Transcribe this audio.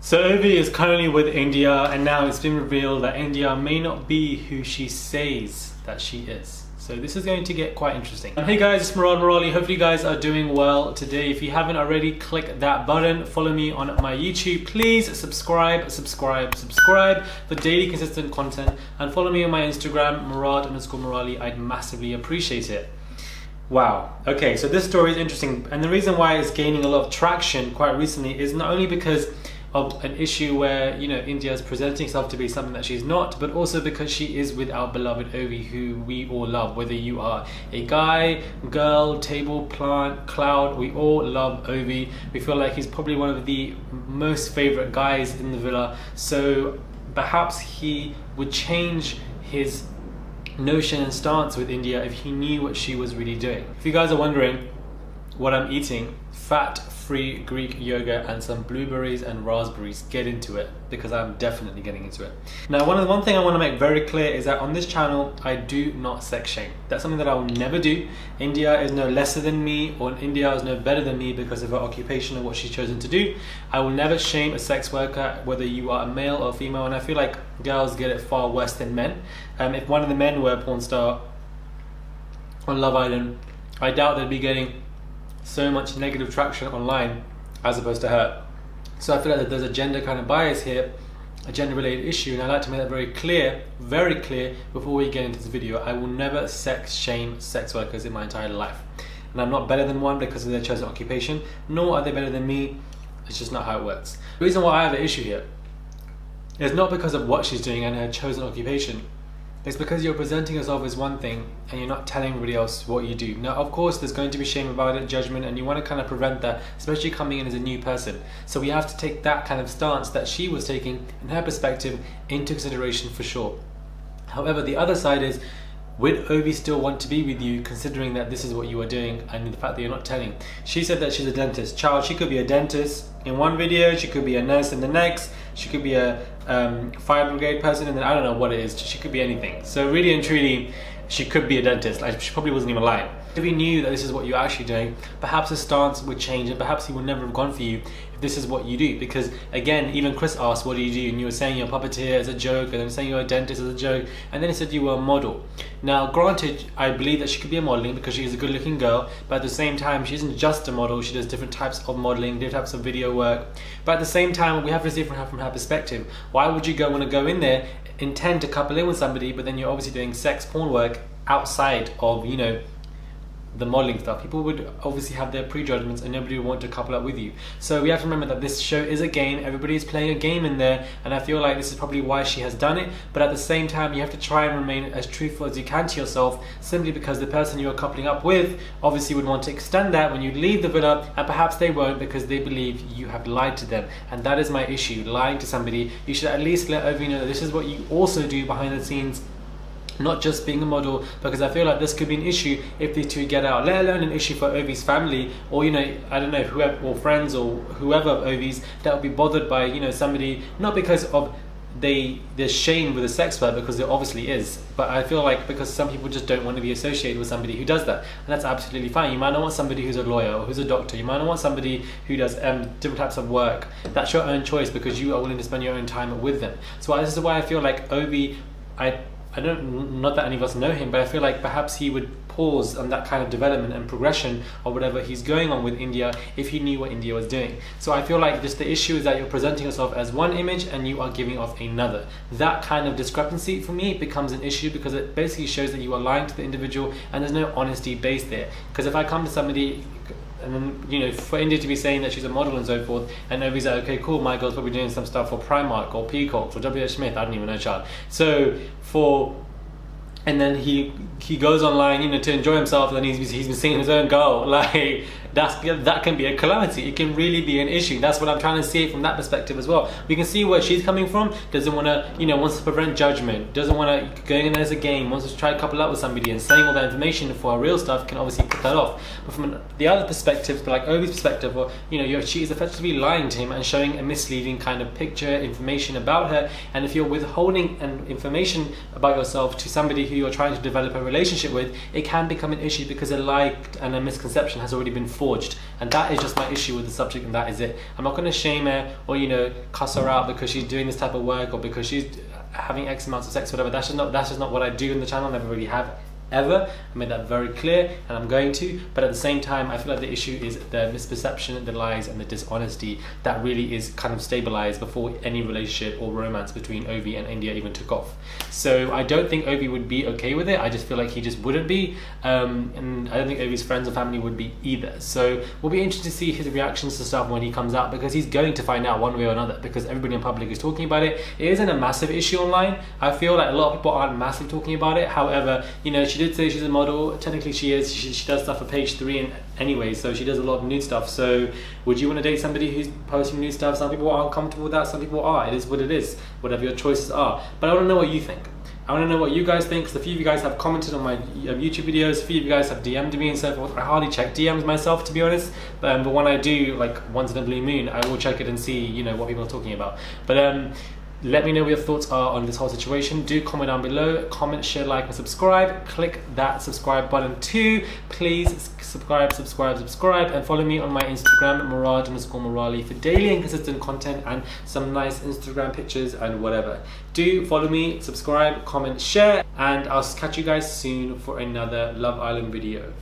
So Ovie is currently with India, and now it's been revealed that India may not be who she says that she is. So this is going to get quite interesting. Hey guys, it's Murad Murali. Hopefully you guys are doing well today. If you haven't already, click that button. Follow me on my YouTube. Please subscribe for daily consistent content. And follow me on my Instagram, Murad_Murali. I'd massively appreciate it. Wow. Okay, so this story is interesting. And the reason why it's gaining a lot of traction quite recently is not only because of an issue where, you know, India is presenting herself to be something that she's not, but also because she is with our beloved Ovie, who we all love. Whether you are a guy, girl, table, plant, cloud, we all love Ovie. We feel like he's probably one of the most favorite guys in the villa. So perhaps he would change his notion and stance with India if he knew what she was really doing. If you guys are wondering what I'm eating, fat-free Greek yogurt and some blueberries and raspberries. Get into it, because I'm definitely getting into it. Now, one thing I want to make very clear is that on this channel, I do not sex shame. That's something that I will never do. India is no lesser than me, or India is no better than me because of her occupation and what she's chosen to do. I will never shame a sex worker, whether you are a male or female, and I feel like girls get it far worse than men. If one of the men were a porn star on Love Island, I doubt they'd be getting so much negative traction online as opposed to her. So I feel like that there's a gender kind of bias here, a gender related issue, and I like to make that very clear before we get into this video. I will never sex shame sex workers in my entire life, and I'm not better than one because of their chosen occupation, nor are they better than me. It's just not how it works. The reason why I have an issue here is not because of what she's doing and her chosen occupation. It's because you're presenting yourself as one thing and you're not telling everybody else what you do. Now, of course, there's going to be shame about it, judgment, and you want to kind of prevent that, especially coming in as a new person. So we have to take that kind of stance that she was taking in her perspective into consideration for sure. However, the other side is, would Ovie still want to be with you, considering that this is what you are doing and the fact that you're not telling? She said that she's a dentist. Child, she could be a dentist in one video, she could be a nurse in the next, she could be a fire brigade person, and then I don't know what it is. She could be anything. So really and truly, she could be a dentist. Like, she probably wasn't even lying. If he knew that this is what you're actually doing, perhaps his stance would change, and perhaps he would never have gone for you if this is what you do. Because again, even Chris asked, what do you do? And you were saying you're a puppeteer as a joke, and then saying you're a dentist as a joke, and then he said you were a model. Now, granted, I believe that she could be a modeling because she is a good looking girl, but at the same time, she isn't just a model. She does different types of modeling, different types of video work. But at the same time, we have to see from her perspective. Why would you want to go in there, intend to couple in with somebody, but then you're obviously doing sex porn work outside of, you know, the modeling stuff? People would obviously have their prejudgments and nobody would want to couple up with you. So we have to remember that this show is a game. Everybody is playing a game in there, and I feel like this is probably why she has done it. But at the same time, you have to try and remain as truthful as you can to yourself, simply because the person you're coupling up with obviously would want to extend that when you leave the villa, and perhaps they won't because they believe you have lied to them. And that is my issue, lying to somebody. You should at least let Ovie know that this is what you also do behind the scenes, not just being a model, because I feel like this could be an issue if these two get out, let alone an issue for Ovie's family, or, you know, I don't know, whoever, or friends or whoever of Ovie's that would be bothered by, you know, somebody, not because of there's shame with a sex work, because there obviously is, but I feel like because some people just don't want to be associated with somebody who does that, and that's absolutely fine. You might not want somebody who's a lawyer or who's a doctor. You might not want somebody who does different types of work. That's your own choice, because you are willing to spend your own time with them. So this is why I feel like Ovie, I don't, not that any of us know him, but I feel like perhaps he would pause on that kind of development and progression or whatever he's going on with India if he knew what India was doing. So I feel like just the issue is that you're presenting yourself as one image and you are giving off another. That kind of discrepancy for me becomes an issue, because it basically shows that you are lying to the individual and there's no honesty based there. Because if I come to somebody, and then, you know, for India to be saying that she's a model and so forth, and nobody's like, okay, cool, my girl's probably doing some stuff for Primark or Peacock or WH Smith, I don't even know, child. So and then he goes online, you know, to enjoy himself, and then he's been seeing his own girl. Like, that can be a calamity. It can really be an issue. That's what I'm trying to see from that perspective as well. We can see where she's coming from. Doesn't want to, you know, wants to prevent judgment. Doesn't want to going in there as a game. Wants to try to couple up with somebody, and saying all that information for her real stuff can obviously put that off. But from the other perspective, like Ovie's perspective, or, you know, she is effectively lying to him and showing a misleading kind of picture, information about her. And if you're withholding information about yourself to somebody who you are trying to develop a relationship with, it can become an issue because a lie and a misconception has already been forged. And that is just my issue with the subject, and that is it. I'm not going to shame her or, you know, cuss her out because she's doing this type of work or because she's having X amounts of sex or whatever. That's just not what I do in the channel. I never really have ever. I made that very clear, and I'm going to. But at the same time, I feel like the issue is the misperception, the lies, and the dishonesty that really is kind of stabilized before any relationship or romance between Ovie and India even took off. So I don't think Ovie would be okay with it. I just feel like he just wouldn't be, and I don't think Ovie's friends and family would be either. So we'll be interested to see his reactions to stuff when he comes out, because he's going to find out one way or another, because everybody in public is talking about it. It isn't a massive issue online. I feel like a lot of people aren't massively talking about it. However, you know, she did say she's a model. Technically she is. She does stuff for page 3 and anyway, so she does a lot of nude stuff. So would you want to date somebody who's posting nude stuff? Some people are uncomfortable with that, some people are. It is what it is, whatever your choices are. But I want to know what you think. I want to know what you guys think, because a few of you guys have commented on my YouTube videos, a few of you guys have DM'd me and so forth. I hardly check DMs myself, to be honest, but when I do, like once in a blue moon, I will check it and see, you know, what people are talking about. But let me know what your thoughts are on this whole situation. Do comment down below. Comment, share, like, and subscribe. Click that subscribe button too. Please subscribe, and follow me on my Instagram, Murad_Murali, for daily and consistent content and some nice Instagram pictures and whatever. Do follow me, subscribe, comment, share, and I'll catch you guys soon for another Love Island video.